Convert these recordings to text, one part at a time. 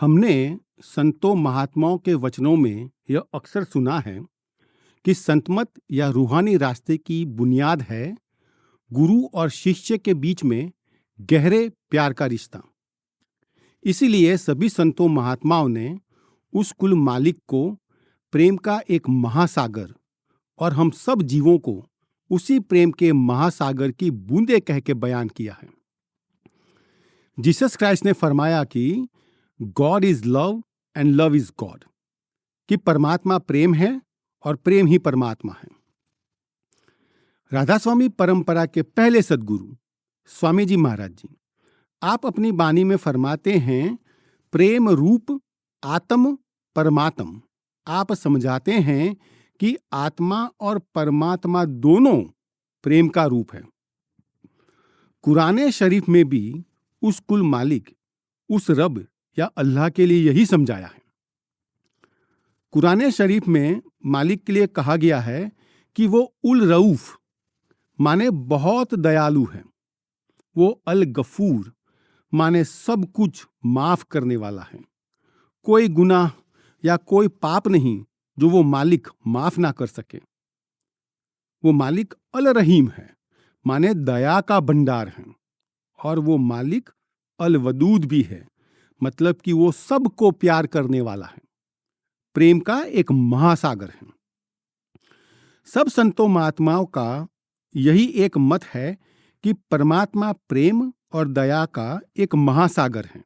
हमने संतों महात्माओं के वचनों में यह अक्सर सुना है कि संतमत या रूहानी रास्ते की बुनियाद है गुरु और शिष्य के बीच में गहरे प्यार का रिश्ता। इसीलिए सभी संतों महात्माओं ने उस कुल मालिक को प्रेम का एक महासागर और हम सब जीवों को उसी प्रेम के महासागर की बूंदें कह के बयान किया है। जीसस क्राइस्ट ने फरमाया कि God is love and love is God, कि परमात्मा प्रेम है और प्रेम ही परमात्मा है। राधा स्वामी परंपरा के पहले सदगुरु स्वामी जी महाराज जी, आप अपनी बानी में फरमाते हैं, प्रेम रूप आत्म परमात्म। आप समझाते हैं कि आत्मा और परमात्मा दोनों प्रेम का रूप है। कुराने शरीफ में भी उस कुल मालिक, उस रब या अल्लाह के लिए यही समझाया है। कुराने शरीफ में मालिक के लिए कहा गया है कि वो उल रऊफ माने बहुत दयालु है। वो अल गफूर माने सब कुछ माफ करने वाला है। कोई गुनाह या कोई पाप नहीं जो वो मालिक माफ ना कर सके। वो मालिक अल रहीम है माने दया का भंडार है। और वो मालिक अल वदूद भी है, मतलब कि वो सबको प्यार करने वाला है। प्रेम का एक महासागर है। सब संतों महात्माओं का यही एक मत है कि परमात्मा प्रेम और दया का एक महासागर है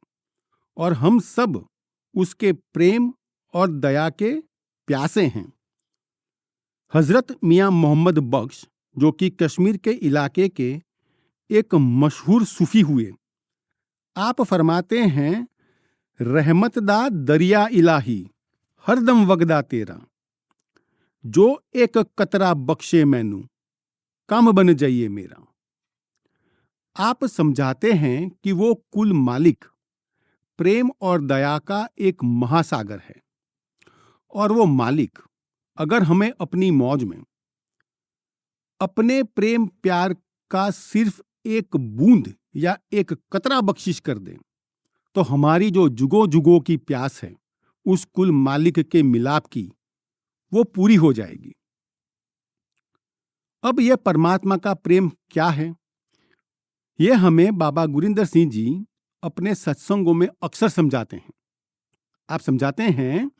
और हम सब उसके प्रेम और दया के प्यासे हैं। हजरत मियां मोहम्मद बख्श, जो कि कश्मीर के इलाके के एक मशहूर सूफी हुए, आप फरमाते हैं, रहमत दा दरिया इलाही हरदम वगदा तेरा, जो एक कतरा बख्शे मैनू काम बन जाइए मेरा। आप समझाते हैं कि वो कुल मालिक प्रेम और दया का एक महासागर है और वो मालिक अगर हमें अपनी मौज में अपने प्रेम प्यार का सिर्फ एक बूंद या एक कतरा बख्शिश कर दे तो हमारी जो जुगों जुगों की प्यास है उस कुल मालिक के मिलाप की, वो पूरी हो जाएगी। अब यह परमात्मा का प्रेम क्या है, यह हमें बाबा गुरिंदर सिंह जी अपने सत्संगों में अक्सर समझाते हैं। आप समझाते हैं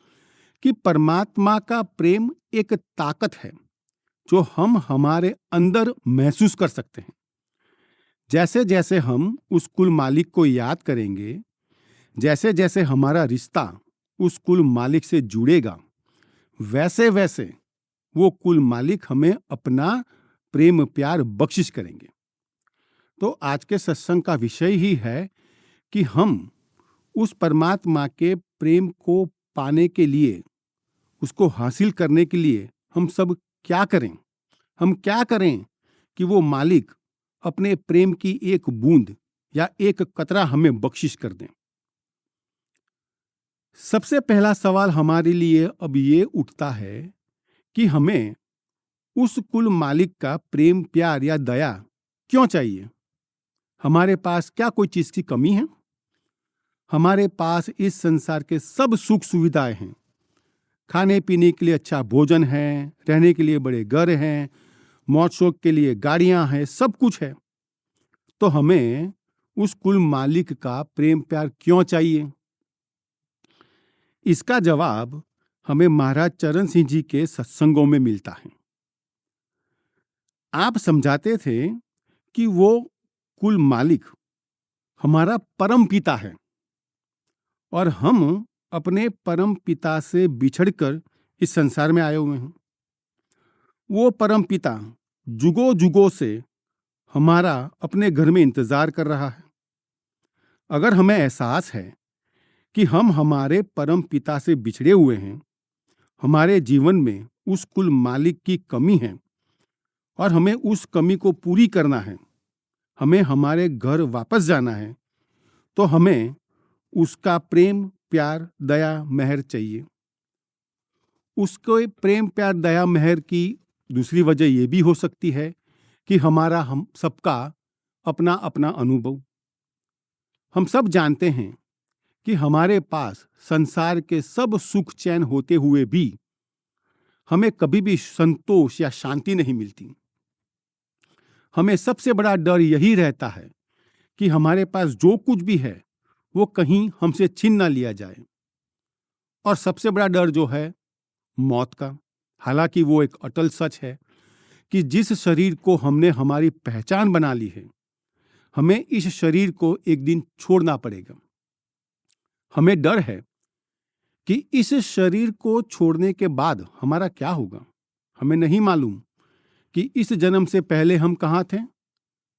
कि परमात्मा का प्रेम एक ताकत है जो हम हमारे अंदर महसूस कर सकते हैं। जैसे जैसे हम उस कुल मालिक को याद करेंगे, जैसे जैसे हमारा रिश्ता उस कुल मालिक से जुड़ेगा, वैसे वैसे वो कुल मालिक हमें अपना प्रेम प्यार बख्शिश करेंगे। तो आज के सत्संग का विषय ही है कि हम उस परमात्मा के प्रेम को पाने के लिए, उसको हासिल करने के लिए हम सब क्या करें। हम क्या करें कि वो मालिक अपने प्रेम की एक बूंद या एक कतरा हमें बख्शिश कर दें। सबसे पहला सवाल हमारे लिए अब ये उठता है कि हमें उस कुल मालिक का प्रेम प्यार या दया क्यों चाहिए। हमारे पास क्या कोई चीज की कमी है? हमारे पास इस संसार के सब सुख सुविधाएं हैं। खाने पीने के लिए अच्छा भोजन है, रहने के लिए बड़े घर हैं, मौज शौक के लिए गाड़ियां हैं, सब कुछ है। तो हमें उस कुल मालिक का प्रेम प्यार क्यों चाहिए? इसका जवाब हमें महाराज चरण सिंह जी के सत्संगों में मिलता है। आप समझाते थे कि वो कुल मालिक हमारा परम पिता है और हम अपने परम पिता से बिछड़कर इस संसार में आए हुए हैं। वो परम पिता जुगों जुगों से हमारा अपने घर में इंतजार कर रहा है। अगर हमें एहसास है कि हम हमारे परम पिता से बिछड़े हुए हैं, हमारे जीवन में उस कुल मालिक की कमी है और हमें उस कमी को पूरी करना है, हमें हमारे घर वापस जाना है, तो हमें उसका प्रेम प्यार दया मेहर चाहिए। उसके प्रेम प्यार दया मेहर की दूसरी वजह यह भी हो सकती है कि हम सबका अपना अपना अनुभव। हम सब जानते हैं कि हमारे पास संसार के सब सुख चैन होते हुए भी हमें कभी भी संतोष या शांति नहीं मिलती। हमें सबसे बड़ा डर यही रहता है कि हमारे पास जो कुछ भी है वो कहीं हमसे छीन ना लिया जाए। और सबसे बड़ा डर जो है मौत का। हालांकि वो एक अटल सच है कि जिस शरीर को हमने हमारी पहचान बना ली है, हमें इस शरीर को एक दिन छोड़ना पड़ेगा। हमें डर है कि इस शरीर को छोड़ने के बाद हमारा क्या होगा। हमें नहीं मालूम कि इस जन्म से पहले हम कहाँ थे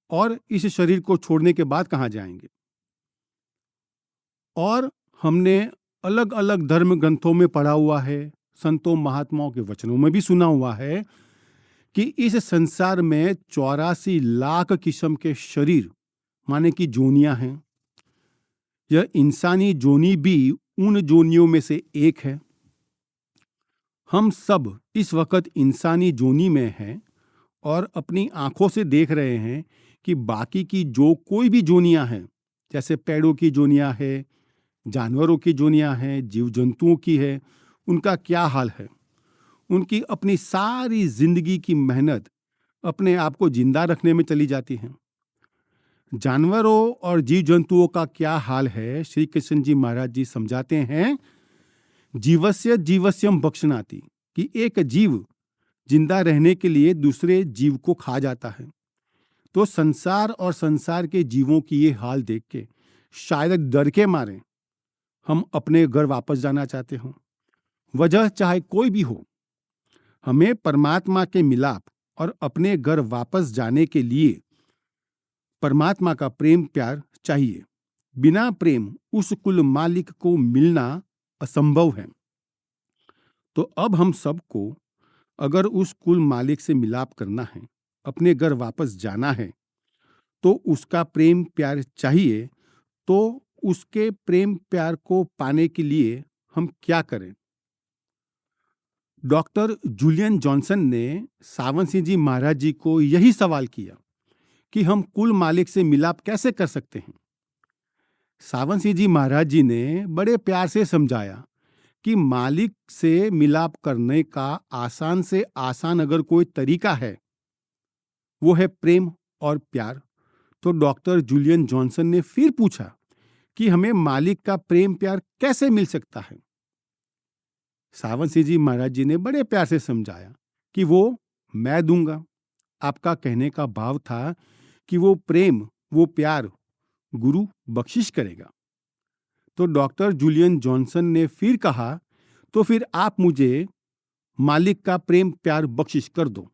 और इस शरीर को छोड़ने के बाद कहाँ जाएंगे। और हमने अलग अलग धर्म ग्रंथों में पढ़ा हुआ है, संतों महात्माओं के वचनों में भी सुना हुआ है कि इस संसार में 84 लाख किस्म के शरीर माने कि जोनियां हैं। यह इंसानी जोनी भी उन जोनियों में से एक है। हम सब इस वक्त इंसानी जोनी में हैं और अपनी आंखों से देख रहे हैं कि बाकी की जो कोई भी जोनियां हैं, जैसे पेड़ों की जोनियां है, जानवरों की जोनियां हैं, जीव जंतुओं की है, उनका क्या हाल है। उनकी अपनी सारी जिंदगी की मेहनत अपने आप को जिंदा रखने में चली जाती है। जानवरों और जीव जंतुओं का क्या हाल है, श्री कृष्ण जी महाराज जी समझाते हैं, जीवस्य जीवस्यम भक्षणाति, कि एक जीव जिंदा रहने के लिए दूसरे जीव को खा जाता है। तो संसार और संसार के जीवों की ये हाल देख के शायद डर के मारे हम अपने घर वापस जाना चाहते हो। वजह चाहे कोई भी हो, हमें परमात्मा के मिलाप और अपने घर वापस जाने के लिए परमात्मा का प्रेम प्यार चाहिए। बिना प्रेम उस कुल मालिक को मिलना असंभव है। तो अब हम सबको अगर उस कुल मालिक से मिलाप करना है, अपने घर वापस जाना है, तो उसका प्रेम प्यार चाहिए। तो उसके प्रेम प्यार को पाने के लिए हम क्या करें? डॉक्टर जूलियन जॉनसन ने सावन सिंह जी महाराज जी को यही सवाल किया कि हम कुल मालिक से मिलाप कैसे कर सकते हैं। सावन सिंह जी महाराज जी ने बड़े प्यार से समझाया कि मालिक से मिलाप करने का आसान से आसान अगर कोई तरीका है, वो है प्रेम और प्यार। तो डॉक्टर जूलियन जॉनसन ने फिर पूछा कि हमें मालिक का प्रेम प्यार कैसे मिल सकता है। सावन सिंह जी महाराज जी ने बड़े प्यार से समझाया कि वो मैं दूंगा। आपका कहने का भाव था कि वो प्रेम, वो प्यार गुरु बख्शिश करेगा। तो डॉक्टर जूलियन जॉनसन ने फिर कहा, तो फिर आप मुझे मालिक का प्रेम प्यार बख्शिश कर दो।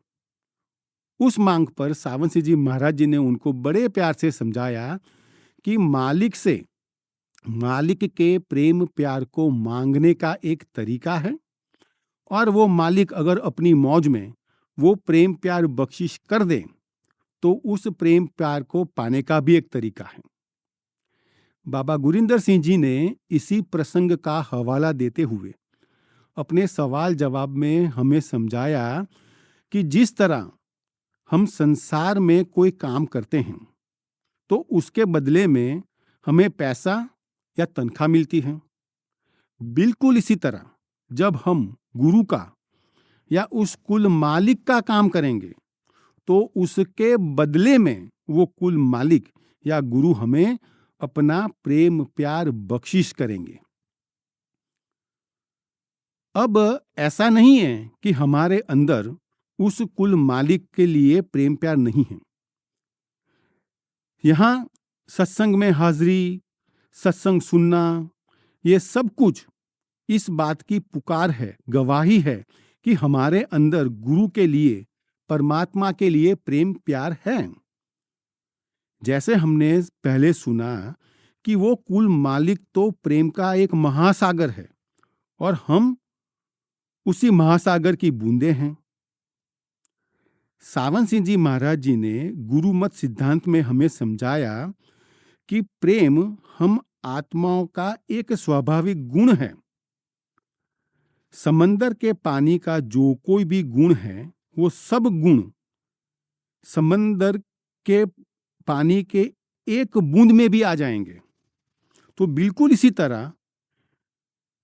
उस मांग पर सावन सिंह जी महाराज जी ने उनको बड़े प्यार से समझाया कि मालिक से मालिक के प्रेम प्यार को मांगने का एक तरीका है, और वो मालिक अगर अपनी मौज में वो प्रेम प्यार बख्शिश कर दे तो उस प्रेम प्यार को पाने का भी एक तरीका है। बाबा गुरिंदर सिंह जी ने इसी प्रसंग का हवाला देते हुए अपने सवाल जवाब में हमें समझाया कि जिस तरह हम संसार में कोई काम करते हैं तो उसके बदले में हमें पैसा या तनख्वाह मिलती है, बिल्कुल इसी तरह जब हम गुरु का या उस कुल मालिक का काम करेंगे तो उसके बदले में वो कुल मालिक या गुरु हमें अपना प्रेम प्यार बख्शिश करेंगे। अब ऐसा नहीं है कि हमारे अंदर उस कुल मालिक के लिए प्रेम प्यार नहीं है। यहां सत्संग में हाजिरी, सत्संग सुनना, ये सब कुछ इस बात की पुकार है, गवाही है कि हमारे अंदर गुरु के लिए, परमात्मा के लिए प्रेम प्यार है। जैसे हमने पहले सुना कि वो कुल मालिक तो प्रेम का एक महासागर है और हम उसी महासागर की बूंदें हैं। सावन सिंह जी महाराज जी ने गुरुमत सिद्धांत में हमें समझाया कि प्रेम हम आत्माओं का एक स्वाभाविक गुण है। समंदर के पानी का जो कोई भी गुण है, वो सब गुण समंदर के पानी के एक बूंद में भी आ जाएंगे। तो बिल्कुल इसी तरह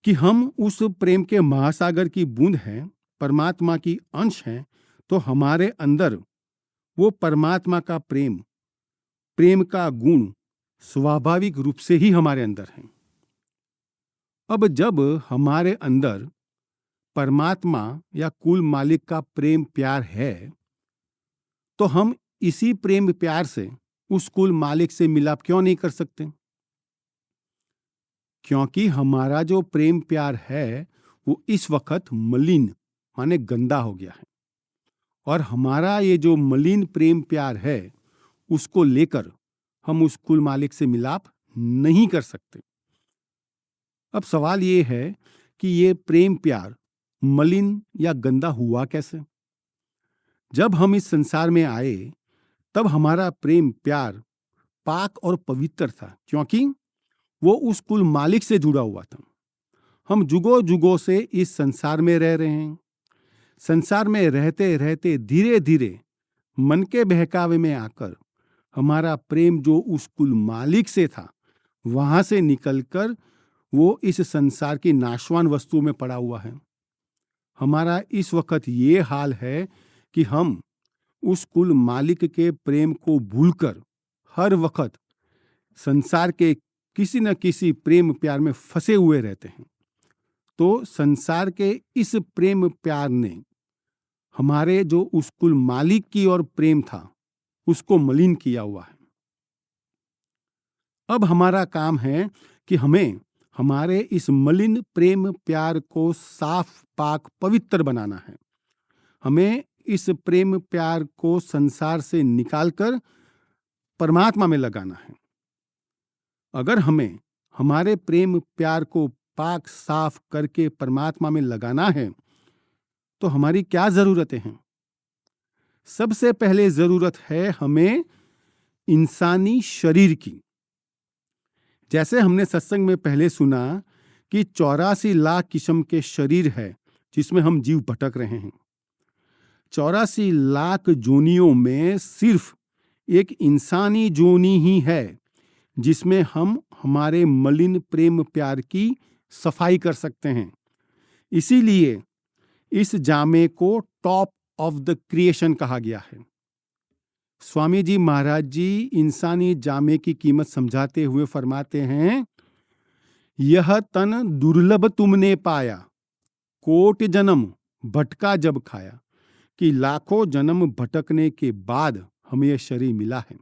कि हम उस प्रेम के महासागर की बूंद हैं, परमात्मा की अंश हैं, तो हमारे अंदर वो परमात्मा का प्रेम, प्रेम का गुण स्वाभाविक रूप से ही हमारे अंदर है। अब जब हमारे अंदर परमात्मा या कुल मालिक का प्रेम प्यार है, तो हम इसी प्रेम प्यार से उस कुल मालिक से मिलाप क्यों नहीं कर सकते? क्योंकि हमारा जो प्रेम प्यार है वो इस वक्त मलिन माने गंदा हो गया है, और हमारा ये जो मलिन प्रेम प्यार है उसको लेकर हम उस कुल मालिक से मिलाप नहीं कर सकते। अब सवाल ये है कि ये प्रेम प्यार मलिन या गंदा हुआ कैसे? जब हम इस संसार में आए तब हमारा प्रेम प्यार पाक और पवित्र था, क्योंकि वो उस कुल मालिक से जुड़ा हुआ था। हम जुगों जुगों से इस संसार में रह रहे हैं। संसार में रहते रहते धीरे धीरे मन के बहकावे में आकर हमारा प्रेम जो उस कुल मालिक से था वहां से निकलकर वो इस संसार की नाशवान वस्तु में पड़ा हुआ है। हमारा इस वक्त ये हाल है कि हम उस कुल मालिक के प्रेम को भूलकर हर वक्त संसार के किसी न किसी प्रेम प्यार में फंसे हुए रहते हैं। तो संसार के इस प्रेम प्यार ने हमारे जो उस कुल मालिक की ओर प्रेम था उसको मलिन किया हुआ है। अब हमारा काम है कि हमें हमारे इस मलिन प्रेम प्यार को साफ पाक पवित्र बनाना है। हमें इस प्रेम प्यार को संसार से निकालकर परमात्मा में लगाना है। अगर हमें हमारे प्रेम प्यार को पाक साफ करके परमात्मा में लगाना है तो हमारी क्या जरूरतें हैं? सबसे पहले जरूरत है हमें इंसानी शरीर की। जैसे हमने सत्संग में पहले सुना कि 84 लाख किस्म के शरीर है जिसमें हम जीव भटक रहे हैं। 84 लाख जोनियों में सिर्फ एक इंसानी जोनी ही है जिसमें हम हमारे मलिन प्रेम प्यार की सफाई कर सकते हैं। इसीलिए इस जामे को टॉप ऑफ द क्रिएशन कहा गया है। स्वामी जी महाराज जी इंसानी जामे की कीमत समझाते हुए फरमाते हैं, यह तन दुर्लभ तुमने पाया, कोट जन्म भटका जब खाया, कि लाखों जन्म भटकने के बाद हमें यह शरीर मिला है।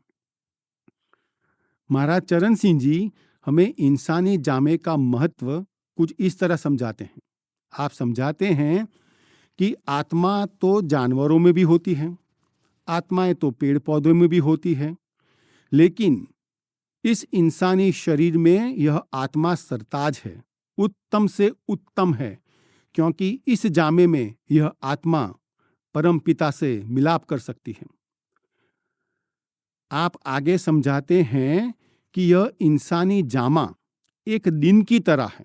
महाराज चरण सिंह जी हमें इंसानी जामे का महत्व कुछ इस तरह समझाते हैं। आप समझाते हैं कि आत्मा तो जानवरों में भी होती है, आत्माएं तो पेड़ पौधों में भी होती है, लेकिन इस इंसानी शरीर में यह आत्मा सरताज है, उत्तम से उत्तम है, क्योंकि इस जामे में यह आत्मा परम पिता से मिलाप कर सकती है। आप आगे समझाते हैं कि यह इंसानी जामा एक दिन की तरह है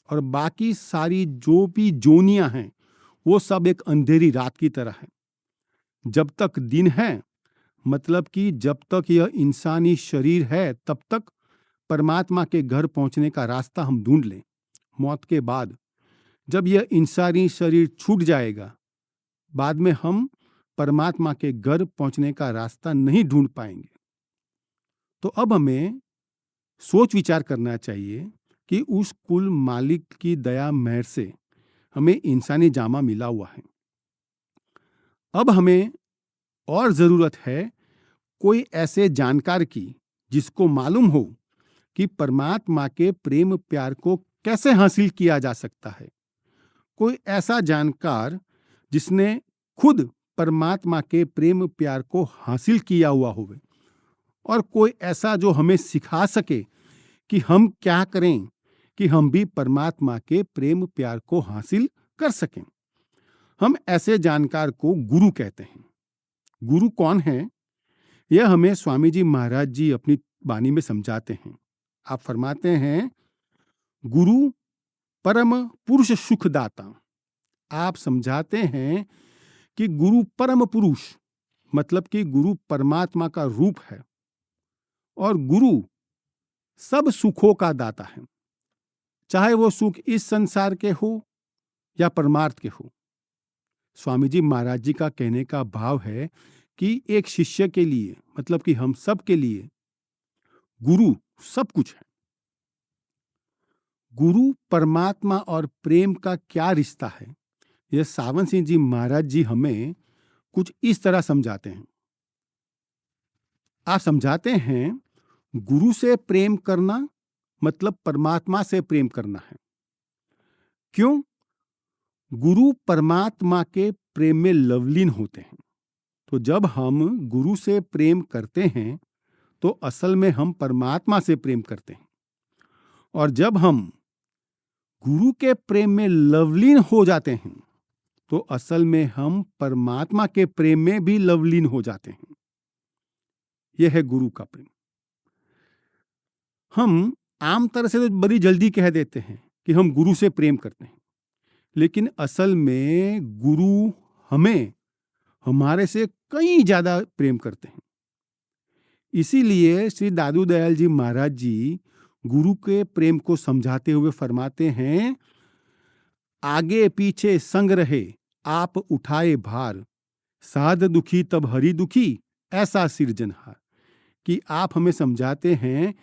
और बाकी सारी जो भी जोनियां हैं वो सब एक अंधेरी रात की तरह है। जब तक दिन है, मतलब कि जब तक यह इंसानी शरीर है तब तक परमात्मा के घर पहुंचने का रास्ता हम ढूंढ लें। मौत के बाद जब यह इंसानी शरीर छूट जाएगा, बाद में हम परमात्मा के घर पहुंचने का रास्ता नहीं ढूंढ पाएंगे। तो अब हमें सोच विचार करना चाहिए कि उस कुल मालिक की दया मेहर से हमें इंसानी जामा मिला हुआ है। अब हमें और जरूरत है कोई ऐसे जानकार की जिसको मालूम हो कि परमात्मा के प्रेम प्यार को कैसे हासिल किया जा सकता है। कोई ऐसा जानकार जिसने खुद परमात्मा के प्रेम प्यार को हासिल किया हुआ होवे, और कोई ऐसा जो हमें सिखा सके कि हम क्या करें कि हम भी परमात्मा के प्रेम प्यार को हासिल कर सकें। हम ऐसे जानकार को गुरु कहते हैं। गुरु कौन है, यह हमें स्वामी जी महाराज जी अपनी वाणी में समझाते हैं। आप फरमाते हैं, गुरु परम पुरुष सुखदाता। आप समझाते हैं कि गुरु परम पुरुष मतलब कि गुरु परमात्मा का रूप है, और गुरु सब सुखों का दाता है, चाहे वो सुख इस संसार के हो या परमार्थ के हो। स्वामी जी महाराज जी का कहने का भाव है कि एक शिष्य के लिए, मतलब कि हम सब के लिए, गुरु सब कुछ है। गुरु परमात्मा और प्रेम का क्या रिश्ता है, यह सावन सिंह जी महाराज जी हमें कुछ इस तरह समझाते हैं। आप समझाते हैं, गुरु से प्रेम करना मतलब परमात्मा से प्रेम करना है। क्यों? गुरु परमात्मा के प्रेम में लवलीन होते हैं। तो जब हम गुरु से प्रेम करते हैं तो असल में हम परमात्मा से प्रेम करते हैं। और जब हम गुरु के प्रेम में लवलीन हो जाते हैं तो असल में हम परमात्मा के प्रेम में भी लवलीन हो जाते हैं। यह है गुरु का प्रेम। हम आम तरह से तो बड़ी जल्दी कह देते हैं कि हम गुरु से प्रेम करते हैं, लेकिन असल में गुरु हमें हमारे से कई ज्यादा प्रेम करते हैं। इसीलिए श्री दादू दयाल जी महाराज जी गुरु के प्रेम को समझाते हुए फरमाते हैं, आगे पीछे संग रहे आप उठाए भार, साध दुखी तब हरि दुखी ऐसा सिरजनहार। कि आप हमें समझाते हैं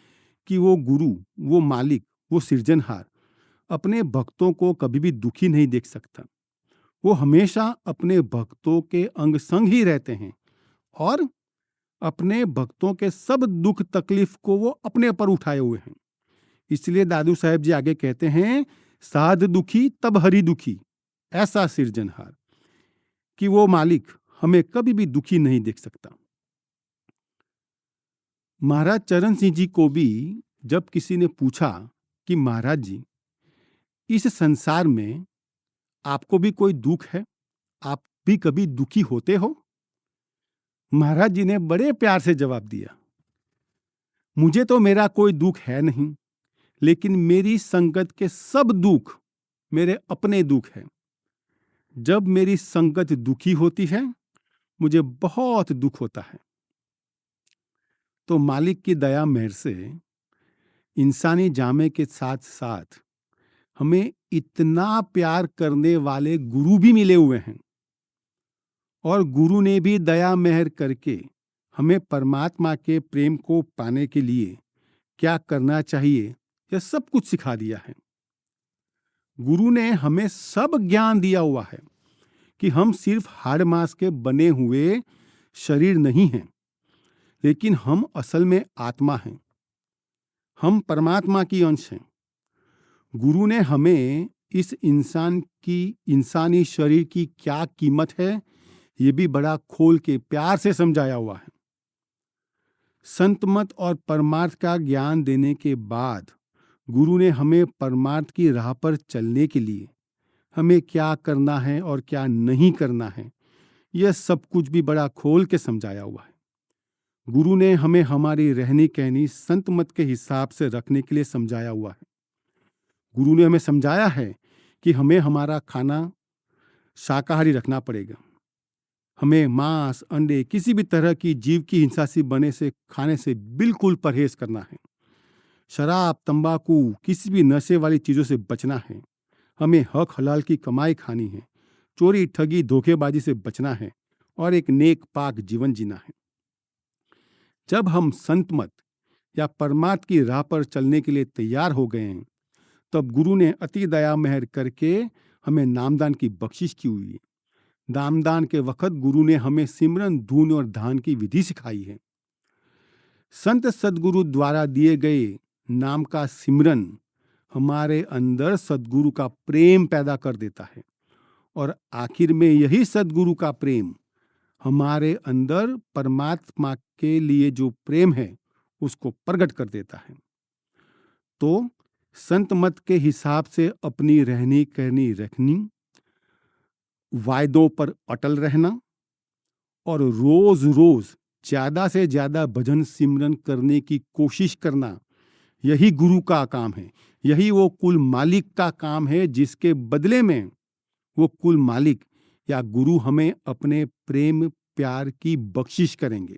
कि वो गुरु, वो मालिक, वो सिरजनहार अपने भक्तों को कभी भी दुखी नहीं देख सकता। वो हमेशा अपने भक्तों के अंग संग ही रहते हैं और अपने भक्तों के सब दुख तकलीफ को वो अपने पर उठाए हुए हैं। इसलिए दादू साहब जी आगे कहते हैं, साध दुखी तब हरि दुखी ऐसा सिरजनहार। कि वो मालिक हमें कभी भी दुखी नहीं देख सकता। महाराज चरण सिंह जी को भी जब किसी ने पूछा कि महाराज जी, इस संसार में आपको भी कोई दुख है, आप भी कभी दुखी होते हो? महाराज जी ने बड़े प्यार से जवाब दिया, मुझे तो मेरा कोई दुख है नहीं, लेकिन मेरी संगत के सब दुख मेरे अपने दुख हैं। जब मेरी संगत दुखी होती है मुझे बहुत दुख होता है। तो मालिक की दया मेहर से इंसानी जामे के साथ साथ हमें इतना प्यार करने वाले गुरु भी मिले हुए हैं, और गुरु ने भी दया मेहर करके हमें परमात्मा के प्रेम को पाने के लिए क्या करना चाहिए यह सब कुछ सिखा दिया है। गुरु ने हमें सब ज्ञान दिया हुआ है कि हम सिर्फ हाड़ मांस के बने हुए शरीर नहीं हैं, लेकिन हम असल में आत्मा हैं, हम परमात्मा की अंश हैं। गुरु ने हमें इस इंसानी शरीर की क्या कीमत है ये भी बड़ा खोल के प्यार से समझाया हुआ है। संत मत और परमार्थ का ज्ञान देने के बाद गुरु ने हमें परमार्थ की राह पर चलने के लिए हमें क्या करना है और क्या नहीं करना है यह सब कुछ भी बड़ा खोल के समझाया हुआ है। गुरु ने हमें हमारी रहनी कहनी संत मत के हिसाब से रखने के लिए समझाया हुआ है। गुरु ने हमें समझाया है कि हमें हमारा खाना शाकाहारी रखना पड़ेगा, हमें मांस अंडे किसी भी तरह की जीव की हिंसा से बने से खाने से बिल्कुल परहेज करना है। शराब तंबाकू किसी भी नशे वाली चीज़ों से बचना है। हमें हक हलाल की कमाई खानी है, चोरी ठगी धोखेबाजी से बचना है और एक नेक पाक जीवन जीना है। जब हम संत मत या परमार्थ की राह पर चलने के लिए तैयार हो गए हैं तब गुरु ने अति दया मेहर करके हमें नामदान की बख्शिश की हुई है। नामदान के वक्त गुरु ने हमें सिमरन धून और ध्यान की विधि सिखाई है। संत सदगुरु द्वारा दिए गए नाम का सिमरन हमारे अंदर सदगुरु का प्रेम पैदा कर देता है, और आखिर में यही सदगुरु का प्रेम हमारे अंदर परमात्मा के लिए जो प्रेम है उसको प्रकट कर देता है। तो संत मत के हिसाब से अपनी रहनी कहनी रखनी, वायदों पर अटल रहना और रोज रोज ज्यादा से ज्यादा भजन सिमरन करने की कोशिश करना, यही गुरु का काम है। यही वो कुल मालिक का काम है जिसके बदले में वो कुल मालिक या गुरु हमें अपने प्रेम प्यार की बख्शिश करेंगे।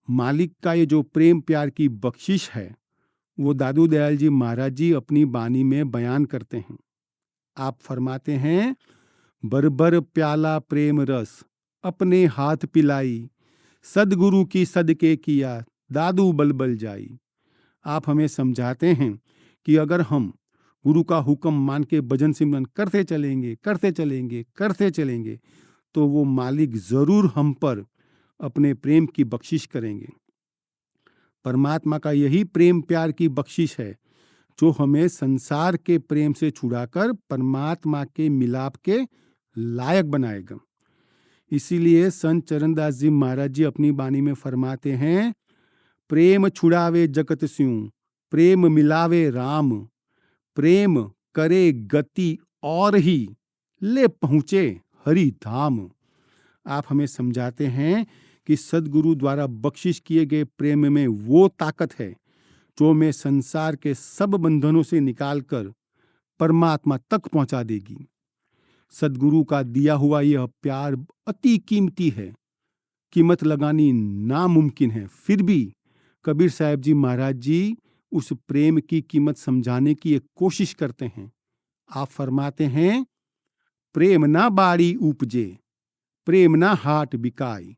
मालिक का ये जो प्रेम प्यार की बख्शिश है वो दादू दयाल जी महाराज जी अपनी बानी में बयान करते हैं। आप फरमाते हैं, बरबर प्याला प्रेम रस अपने हाथ पिलाई, सदगुरु की सदके किया दादू बलबल जाई। आप हमें समझाते हैं कि अगर हम गुरु का हुक्म मान के भजन सिमरन करते चलेंगे करते चलेंगे करते चलेंगे तो वो मालिक जरूर हम पर अपने प्रेम की बख्शिश करेंगे। परमात्मा का यही प्रेम प्यार की बख्शिश है जो हमें संसार के प्रेम से छुड़ाकर परमात्मा के मिलाप के लायक बनाएगा। इसीलिए संत चरणदास जी महाराज जी अपनी बानी में फरमाते हैं, प्रेम छुड़ावे जगत स्यूं प्रेम मिलावे राम, प्रेम करे गति और ही ले पहुंचे हरि धाम। आप हमें समझाते हैं कि सदगुरु द्वारा बख्शिश किए गए प्रेम में वो ताकत है जो हमें संसार के सब बंधनों से निकालकर परमात्मा तक पहुंचा देगी। सदगुरु का दिया हुआ यह प्यार अति कीमती है, कीमत लगानी नामुमकिन है। फिर भी कबीर साहब जी महाराज जी उस प्रेम की कीमत समझाने की एक कोशिश करते हैं। आप फरमाते हैं, प्रेम ना बाड़ी उपजे प्रेम ना हाट बिकाई,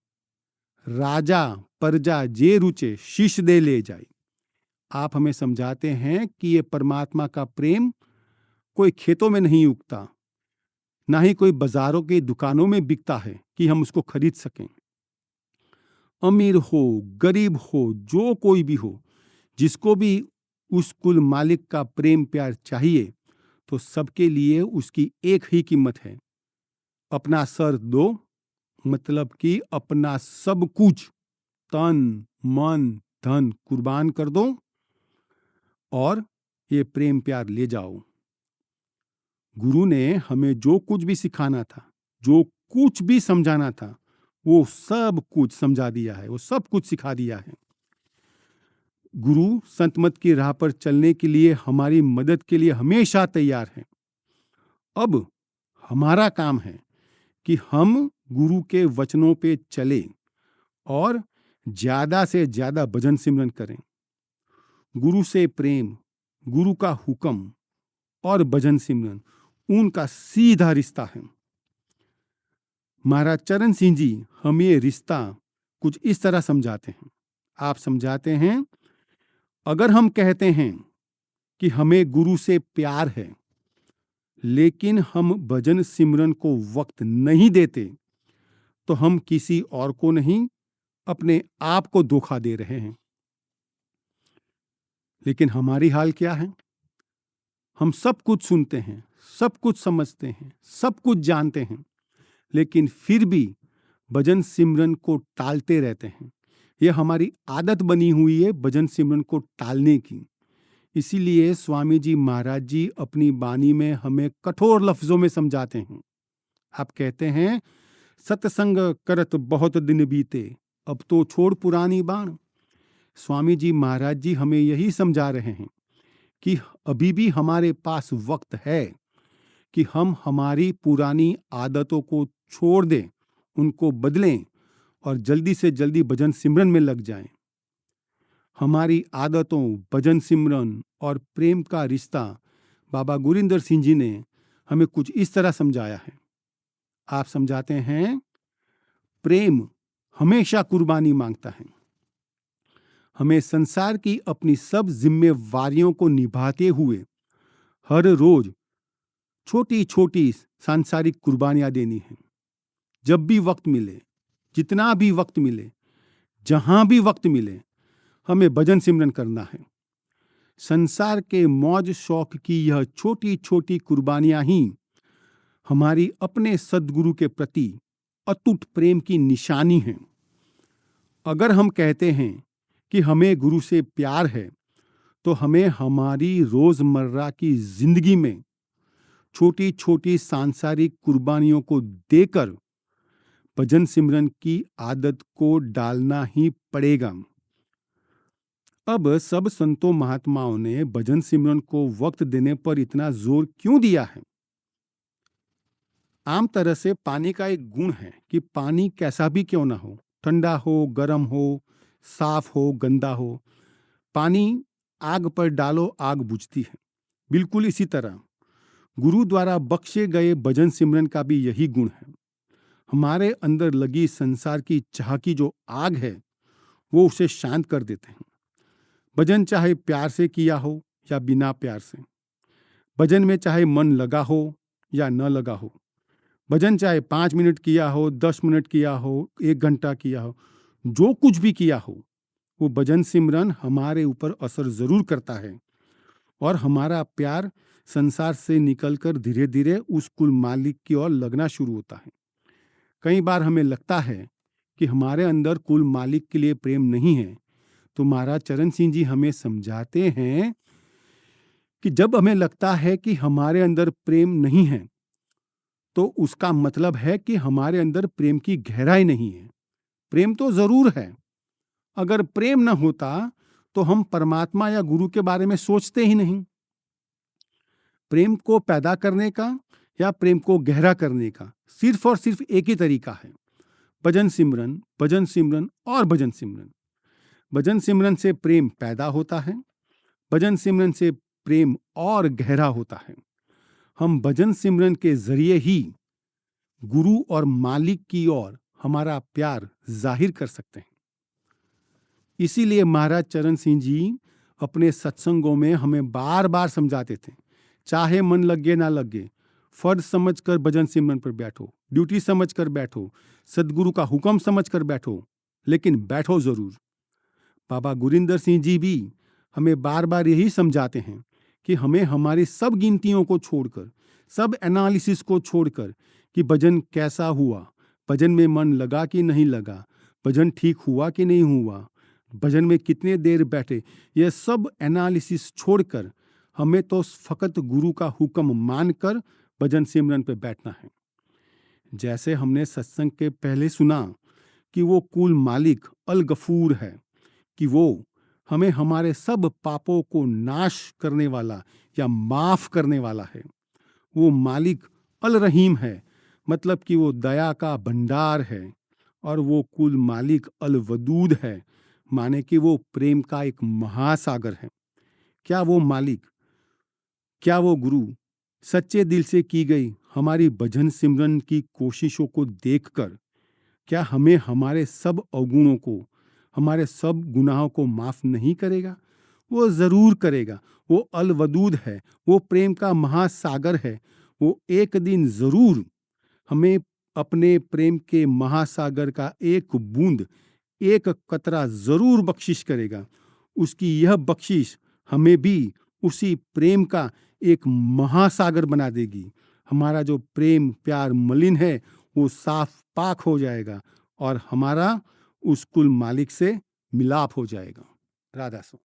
राजा प्रजा जे रुचे शीश दे ले जाए। आप हमें समझाते हैं कि ये परमात्मा का प्रेम कोई खेतों में नहीं उगता, ना ही कोई बाजारों की दुकानों में बिकता है कि हम उसको खरीद सकें। अमीर हो गरीब हो जो कोई भी हो, जिसको भी उस कुल मालिक का प्रेम प्यार चाहिए तो सबके लिए उसकी एक ही कीमत है, अपना सर दो, मतलब कि अपना सब कुछ तन मन धन कुर्बान कर दो और ये प्रेम प्यार ले जाओ। गुरु ने हमें जो कुछ भी सिखाना था, जो कुछ भी समझाना था, वो सब कुछ समझा दिया है, वो सब कुछ सिखा दिया है। गुरु संत मत की राह पर चलने के लिए हमारी मदद के लिए हमेशा तैयार है। अब हमारा काम है कि हम गुरु के वचनों पे चले और ज्यादा से ज्यादा भजन सिमरन करें। गुरु से प्रेम, गुरु का हुक्म और भजन सिमरन उनका सीधा रिश्ता है। महाराज चरण सिंह जी हम ये रिश्ता कुछ इस तरह समझाते हैं। आप समझाते हैं, अगर हम कहते हैं कि हमें गुरु से प्यार है लेकिन हम भजन सिमरन को वक्त नहीं देते तो हम किसी और को नहीं अपने आप को धोखा दे रहे हैं। लेकिन हमारी हाल क्या है? हम सब कुछ सुनते हैं, सब कुछ समझते हैं, सब कुछ जानते हैं, लेकिन फिर भी भजन सिमरन को टालते रहते हैं। यह हमारी आदत बनी हुई है भजन सिमरन को टालने की। इसीलिए स्वामी जी महाराज जी अपनी बानी में हमें कठोर लफ्जों में समझाते हैं। आप कहते हैं, सत्संग करत बहुत दिन बीते अब तो छोड़ पुरानी बाण। स्वामी जी महाराज जी हमें यही समझा रहे हैं कि अभी भी हमारे पास वक्त है कि हम हमारी पुरानी आदतों को छोड़ दें, उनको बदलें और जल्दी से जल्दी भजन सिमरन में लग जाएं। हमारी आदतों, भजन सिमरन और प्रेम का रिश्ता बाबा गुरिंदर सिंह जी ने हमें कुछ इस तरह समझाया है। आप समझाते हैं, प्रेम हमेशा कुर्बानी मांगता है। हमें संसार की अपनी सब जिम्मेवारियों को निभाते हुए हर रोज छोटी छोटी सांसारिक कुर्बानियां देनी है। जब भी वक्त मिले, जितना भी वक्त मिले, जहां भी वक्त मिले, हमें भजन सिमरन करना है। संसार के मौज शौक की यह छोटी छोटी कुर्बानियां ही हमारी अपने सद्गुरु के प्रति अटूट प्रेम की निशानी है। अगर हम कहते हैं कि हमें गुरु से प्यार है तो हमें हमारी रोजमर्रा की जिंदगी में छोटी छोटी सांसारिक कुर्बानियों को देकर भजन सिमरन की आदत को डालना ही पड़ेगा। अब सब संतों महात्माओं ने भजन सिमरन को वक्त देने पर इतना जोर क्यों दिया है? आम तरह से पानी का एक गुण है कि पानी कैसा भी क्यों ना हो, ठंडा हो, गर्म हो, साफ हो गंदा हो, पानी आग पर डालो आग बुझती है। बिल्कुल इसी तरह गुरु द्वारा बख्शे गए भजन सिमरन का भी यही गुण है। हमारे अंदर लगी संसार की चाह की जो आग है वो उसे शांत कर देते हैं। भजन चाहे प्यार से किया हो या बिना प्यार से, भजन में चाहे मन लगा हो या न लगा हो, भजन चाहे 5 मिनट किया हो, 10 मिनट किया हो, 1 घंटा किया हो, जो कुछ भी किया हो, वो भजन सिमरन हमारे ऊपर असर जरूर करता है और हमारा प्यार संसार से निकलकर धीरे धीरे उस कुल मालिक की ओर लगना शुरू होता है। कई बार हमें लगता है कि हमारे अंदर कुल मालिक के लिए प्रेम नहीं है, तो महाराज चरण सिंह जी हमें समझाते हैं कि जब हमें लगता है कि हमारे अंदर प्रेम नहीं है तो उसका मतलब है कि हमारे अंदर प्रेम की गहराई नहीं है। प्रेम तो जरूर है। अगर प्रेम न होता तो हम परमात्मा या गुरु के बारे में सोचते ही नहीं। प्रेम को पैदा करने का या प्रेम को गहरा करने का सिर्फ और सिर्फ एक ही तरीका है, भजन सिमरन, भजन सिमरन और भजन सिमरन। भजन सिमरन से प्रेम पैदा होता है, भजन सिमरन से प्रेम और गहरा होता है। हम भजन सिमरन के जरिए ही गुरु और मालिक की ओर हमारा प्यार जाहिर कर सकते हैं। इसीलिए महाराज चरण सिंह जी अपने सत्संगों में हमें बार बार समझाते थे, चाहे मन लगे ना लगे, फर्ज समझकर भजन सिमरन पर बैठो, ड्यूटी समझकर बैठो, सदगुरु का हुक्म समझकर बैठो, लेकिन बैठो जरूर। बाबा गुरिंदर सिंह जी भी हमें बार बार यही समझाते हैं कि हमें हमारी सब गिनतियों को छोड़कर, सब एनालिसिस को छोड़कर कि भजन कैसा हुआ, भजन में मन लगा कि नहीं लगा, भजन ठीक हुआ कि नहीं हुआ, भजन में कितने देर बैठे, यह सब एनालिसिस छोड़कर हमें तो फकत गुरु का हुक्म मानकर भजन सिमरन पे बैठना है। जैसे हमने सत्संग के पहले सुना कि वो कुल मालिक अल गफूर है, कि वो हमें हमारे सब पापों को नाश करने वाला या माफ करने वाला है। वो मालिक अल रहीम है, मतलब कि वो दया का भंडार है। और वो कुल मालिक अल वदूद है, माने कि वो प्रेम का एक महासागर है। क्या वो मालिक, क्या वो गुरु सच्चे दिल से की गई हमारी भजन सिमरन की कोशिशों को देखकर क्या हमें हमारे सब अवगुणों को, हमारे सब गुनाहों को माफ नहीं करेगा? वो जरूर करेगा। वो अल वदूद है, वो प्रेम का महासागर है। वो एक दिन जरूर हमें अपने प्रेम के महासागर का एक बूंद, एक कतरा जरूर बख्शिश करेगा। उसकी यह बख्शिश हमें भी उसी प्रेम का एक महासागर बना देगी। हमारा जो प्रेम प्यार मलिन है वो साफ पाक हो जाएगा और हमारा उस कुल मालिक से मिलाप हो जाएगा। राधा स्वामी।